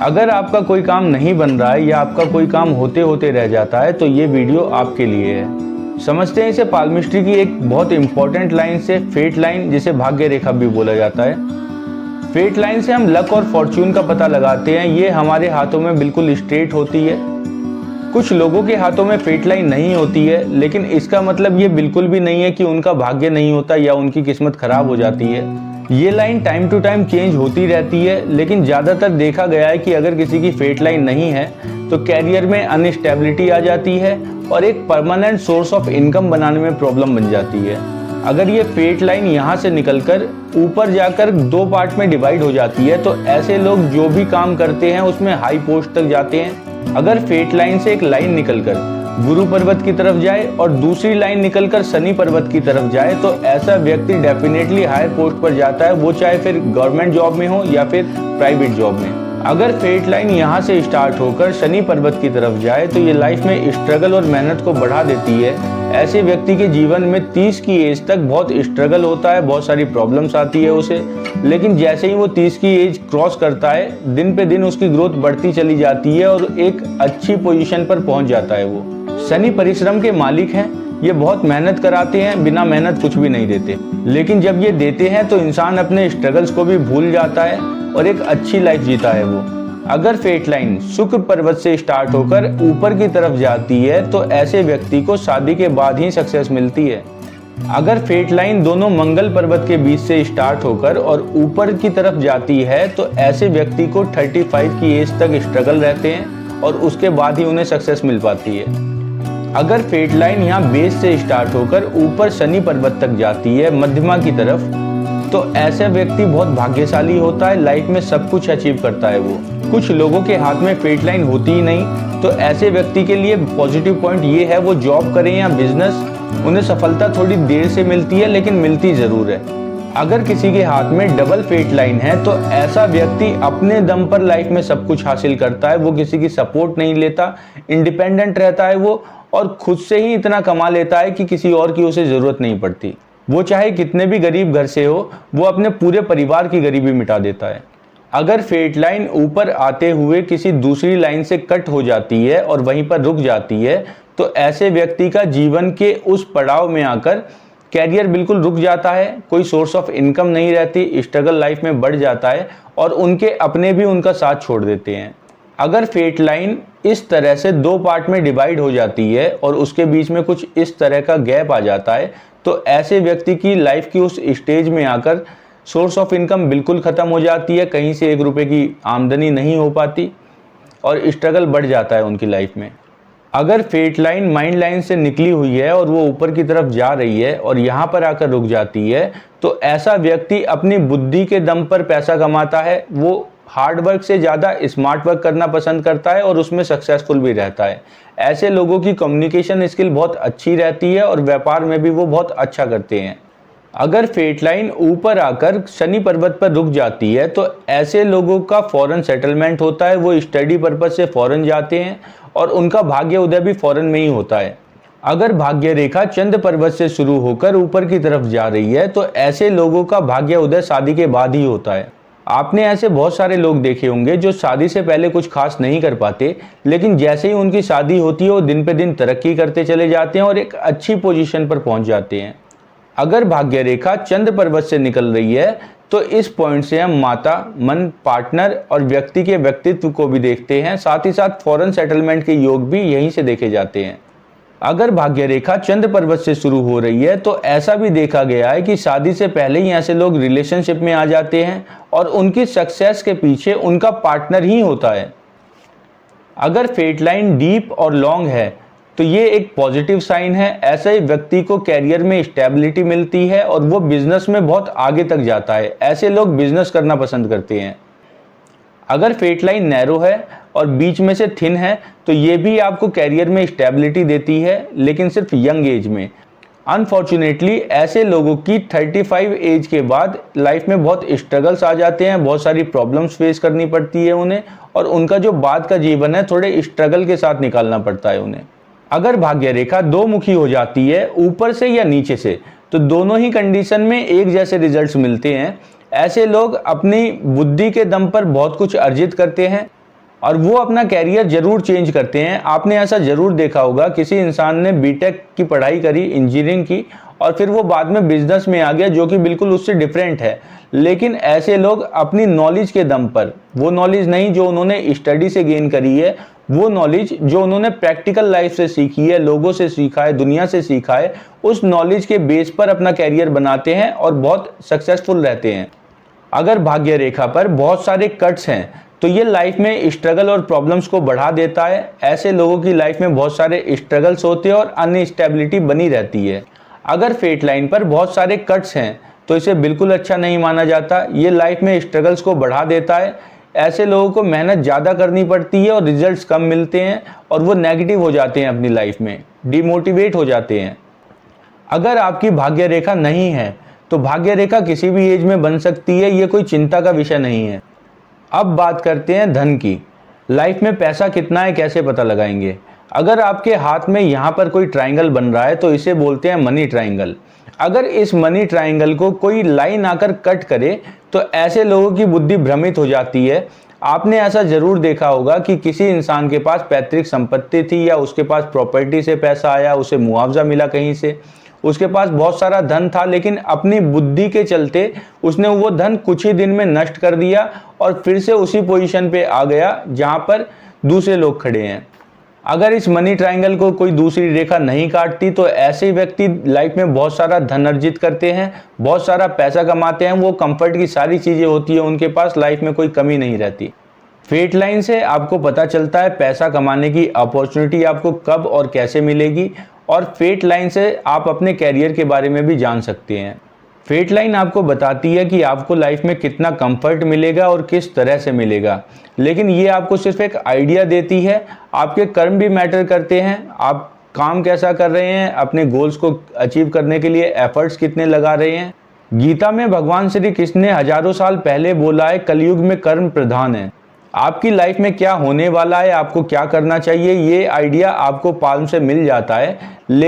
अगर आपका कोई काम नहीं बन रहा है या आपका कोई काम होते होते रह जाता है तो ये वीडियो आपके लिए है। समझते हैं इसे पाल्मिस्ट्री की एक बहुत इंपॉर्टेंट लाइन से, फेट लाइन, जिसे भाग्य रेखा भी बोला जाता है। फेट लाइन से हम लक और फॉर्च्यून का पता लगाते हैं। ये हमारे हाथों में बिल्कुल स्ट्रेट होती है। कुछ लोगों के हाथों में फेट लाइन नहीं होती है, लेकिन इसका मतलब ये बिल्कुल भी नहीं है कि उनका भाग्य नहीं होता या उनकी किस्मत खराब हो जाती है। ये line time to time change होती रहती है, लेकिन ज़्यादातर देखा गया है कि अगर किसी की फेट लाइन नहीं है तो कैरियर में अनस्टेबिलिटी आ जाती है और एक परमानेंट सोर्स ऑफ इनकम बनाने में प्रॉब्लम बन जाती है। अगर ये फेट लाइन यहाँ से निकलकर ऊपर जाकर दो पार्ट में डिवाइड हो जाती है तो ऐसे लोग जो भी काम करते हैं उसमें हाई पोस्ट तक जाते हैं। अगर फेट लाइन से एक लाइन निकलकर गुरु पर्वत की तरफ जाए और दूसरी लाइन निकलकर शनि पर्वत की तरफ जाए तो ऐसा व्यक्ति डेफिनेटली हायर पोस्ट पर जाता है, वो चाहे फिर गवर्नमेंट जॉब में हो या फिर प्राइवेट जॉब में। अगर फेट लाइन यहाँ से स्टार्ट होकर शनि पर्वत की तरफ जाए तो ये लाइफ में स्ट्रगल और मेहनत को बढ़ा देती है। ऐसे व्यक्ति के जीवन में 30 की एज तक बहुत स्ट्रगल होता है, बहुत सारी प्रॉब्लम्स आती है उसे, लेकिन जैसे ही वो 30 की एज क्रॉस करता है दिन पे दिन उसकी ग्रोथ बढ़ती चली जाती है और एक अच्छी पोजीशन पर पहुंच जाता है। वो शनि परिश्रम के मालिक हैं। ये बहुत मेहनत कराते हैं, बिना मेहनत कुछ भी नहीं देते, लेकिन जब ये देते हैं तो इंसान अपने स्ट्रगल्स को भी भूल जाता है और एक अच्छी लाइफ जीता है वो। अगर फेट लाइन शुक्र पर्वत से स्टार्ट होकर ऊपर की तरफ जाती है तो ऐसे व्यक्ति को शादी के बाद ही सक्सेस मिलती है। अगर फेट लाइन दोनों मंगल पर्वत के बीच से स्टार्ट होकर और ऊपर की तरफ जाती है तो ऐसे व्यक्ति को 35 की एज तक स्ट्रगल रहते हैं और उसके बाद ही उन्हें सक्सेस मिल पाती है। अगर फेट लाइन यहाँ बेस से स्टार्ट होकर ऊपर शनि पर्वत तक जाती है मध्यमा की तरफ तो ऐसा व्यक्ति बहुत भाग्यशाली होता है, लाइफ में सब कुछ अचीव करता है वो। कुछ लोगों के हाथ में फेट लाइन होती ही नहीं तो ऐसे व्यक्ति के लिए पॉजिटिव पॉइंट ये है, वो जॉब करें या बिजनेस, उन्हें सफलता थोड़ी देर से मिलती है लेकिन मिलती जरूर है। अगर किसी के हाथ में डबल फेट लाइन है तो ऐसा व्यक्ति अपने दम पर लाइफ में सब कुछ हासिल करता है। वो किसी की सपोर्ट नहीं लेता, इंडिपेंडेंट रहता है वो और खुद से ही इतना कमा लेता है कि किसी और की उसे जरूरत नहीं पड़ती। वो चाहे कितने भी गरीब घर से हो, वो अपने पूरे परिवार की गरीबी मिटा देता है। अगर फेट लाइन ऊपर आते हुए किसी दूसरी लाइन से कट हो जाती है और वहीं पर रुक जाती है तो ऐसे व्यक्ति का जीवन के उस पड़ाव में आकर कैरियर बिल्कुल रुक जाता है, कोई सोर्स ऑफ इनकम नहीं रहती, स्ट्रगल लाइफ में बढ़ जाता है और उनके अपने भी उनका साथ छोड़ देते हैं। अगर फेट लाइन इस तरह से दो पार्ट में डिवाइड हो जाती है और उसके बीच में कुछ इस तरह का गैप आ जाता है तो ऐसे व्यक्ति की लाइफ की उस स्टेज में आकर सोर्स ऑफ इनकम बिल्कुल ख़त्म हो जाती है, कहीं से 1 रुपये की आमदनी नहीं हो पाती और स्ट्रगल बढ़ जाता है उनकी लाइफ में। अगर फेट लाइन माइंड लाइन से निकली हुई है और वो ऊपर की तरफ जा रही है और यहाँ पर आकर रुक जाती है तो ऐसा व्यक्ति अपनी बुद्धि के दम पर पैसा कमाता है। वो हार्ड वर्क से ज़्यादा स्मार्ट वर्क करना पसंद करता है और उसमें सक्सेसफुल भी रहता है। ऐसे लोगों की कम्युनिकेशन स्किल बहुत अच्छी रहती है और व्यापार में भी वो बहुत अच्छा करते हैं। अगर फेट लाइन ऊपर आकर शनि पर्वत पर रुक जाती है तो ऐसे लोगों का फॉरेन सेटलमेंट होता है, वो स्टडी पर्पस से फॉरेन जाते हैं और उनका भाग्य उदय भी फॉरेन में ही होता है। अगर भाग्य रेखा चंद्र पर्वत से शुरू होकर ऊपर की तरफ जा रही है तो ऐसे लोगों का भाग्य उदय शादी के बाद ही होता है। आपने ऐसे बहुत सारे लोग देखे होंगे जो शादी से पहले कुछ खास नहीं कर पाते, लेकिन जैसे ही उनकी शादी होती है वो दिन पे दिन तरक्की करते चले जाते हैं और एक अच्छी पोजीशन पर पहुंच जाते हैं। अगर भाग्य रेखा चंद्र पर्वत से निकल रही है तो इस पॉइंट से हम माता, मन, पार्टनर और व्यक्ति के व्यक्तित्व को भी देखते हैं, साथ ही साथ फॉरेन सेटलमेंट के योग भी यहीं से देखे जाते हैं। अगर भाग्य रेखा चंद्र पर्वत से शुरू हो रही है तो ऐसा भी देखा गया है कि शादी से पहले ही ऐसे लोग रिलेशनशिप में आ जाते हैं और उनकी सक्सेस के पीछे उनका पार्टनर ही होता है। अगर फेट लाइन डीप और लॉन्ग है तो ये एक पॉजिटिव साइन है। ऐसे व्यक्ति को कैरियर में स्टेबिलिटी मिलती है और वो बिजनेस में बहुत आगे तक जाता है। ऐसे लोग बिजनेस करना पसंद करते हैं। अगर फेट लाइन नैरो है और बीच में से थिन है तो ये भी आपको कैरियर में स्टेबिलिटी देती है, लेकिन सिर्फ यंग एज में। अनफॉर्चुनेटली ऐसे लोगों की 35 एज के बाद लाइफ में बहुत स्ट्रगल्स आ जाते हैं, बहुत सारी प्रॉब्लम्स फेस करनी पड़ती है उन्हें और उनका जो बाद का जीवन है थोड़े स्ट्रगल के साथ निकालना पड़ता है उन्हें। अगर भाग्य रेखा दो मुखी हो जाती है ऊपर से या नीचे से तो दोनों ही कंडीशन में एक जैसे रिजल्ट्स मिलते हैं। ऐसे लोग अपनी बुद्धि के दम पर बहुत कुछ अर्जित करते हैं और वो अपना कैरियर जरूर चेंज करते हैं। आपने ऐसा जरूर देखा होगा, किसी इंसान ने बीटेक की पढ़ाई करी, इंजीनियरिंग की, और फिर वो बाद में बिजनेस में आ गया जो कि बिल्कुल उससे डिफरेंट है। लेकिन ऐसे लोग अपनी नॉलेज के दम पर, वो नॉलेज नहीं जो उन्होंने स्टडी से गेन करी है, वो नॉलेज जो उन्होंने प्रैक्टिकल लाइफ से सीखी है, लोगों से सीखा है, दुनिया से सीखा है, उस नॉलेज के बेस पर अपना कैरियर बनाते हैं और बहुत सक्सेसफुल रहते हैं। अगर भाग्य रेखा पर बहुत सारे कट्स हैं तो ये लाइफ में स्ट्रगल और प्रॉब्लम्स को बढ़ा देता है। ऐसे लोगों की लाइफ में बहुत सारे स्ट्रगल्स होते हैं और अनस्टेबिलिटी बनी रहती है। अगर फेट लाइन पर बहुत सारे कट्स हैं तो इसे बिल्कुल अच्छा नहीं माना जाता। ये लाइफ में स्ट्रगल्स को बढ़ा देता है। ऐसे लोगों को मेहनत ज़्यादा करनी पड़ती है और रिजल्ट्स कम मिलते हैं और वो नेगेटिव हो जाते हैं, अपनी लाइफ में डिमोटिवेट हो जाते हैं। अगर आपकी भाग्य रेखा नहीं है तो भाग्य रेखा किसी भी एज में बन सकती है, ये कोई चिंता का विषय नहीं है। अब बात करते हैं धन की। लाइफ में पैसा कितना है, कैसे पता लगाएंगे? अगर आपके हाथ में यहाँ पर कोई ट्रायंगल बन रहा है तो इसे बोलते हैं मनी ट्रायंगल। अगर इस मनी ट्रायंगल को कोई लाइन आकर कट करे तो ऐसे लोगों की बुद्धि भ्रमित हो जाती है। आपने ऐसा जरूर देखा होगा कि किसी इंसान के पास पैतृक संपत्ति थी या उसके पास प्रॉपर्टी से पैसा आया, उसे मुआवजा मिला कहीं से, उसके पास बहुत सारा धन था, लेकिन अपनी बुद्धि के चलते उसने वो धन कुछ ही दिन में नष्ट कर दिया और फिर से उसी पोजीशन पे आ गया जहां पर दूसरे लोग खड़े हैं। अगर इस मनी ट्रायंगल को कोई दूसरी रेखा नहीं काटती तो ऐसे व्यक्ति लाइफ में बहुत सारा धन अर्जित करते हैं, बहुत सारा पैसा कमाते हैं, वो कंफर्ट की सारी चीज़ें होती है उनके पास, लाइफ में कोई कमी नहीं रहती। फेट लाइन से आपको पता चलता है पैसा कमाने की अपॉर्चुनिटी आपको कब और कैसे मिलेगी, और फेट लाइन से आप अपने कैरियर के बारे में भी जान सकते हैं। फेट लाइन आपको बताती है कि आपको लाइफ में कितना कंफर्ट मिलेगा और किस तरह से मिलेगा, लेकिन ये आपको सिर्फ एक आइडिया देती है। आपके कर्म भी मैटर करते हैं, आप काम कैसा कर रहे हैं, अपने गोल्स को अचीव करने के लिए एफर्ट्स कितने लगा रहे हैं। गीता में भगवान श्री कृष्ण ने हजारों साल पहले बोला है, कलयुग में कर्म प्रधान है। आपकी लाइफ में क्या होने वाला है, आपको क्या करना चाहिए, ये आइडिया आपको पाल्म से मिल जाता है।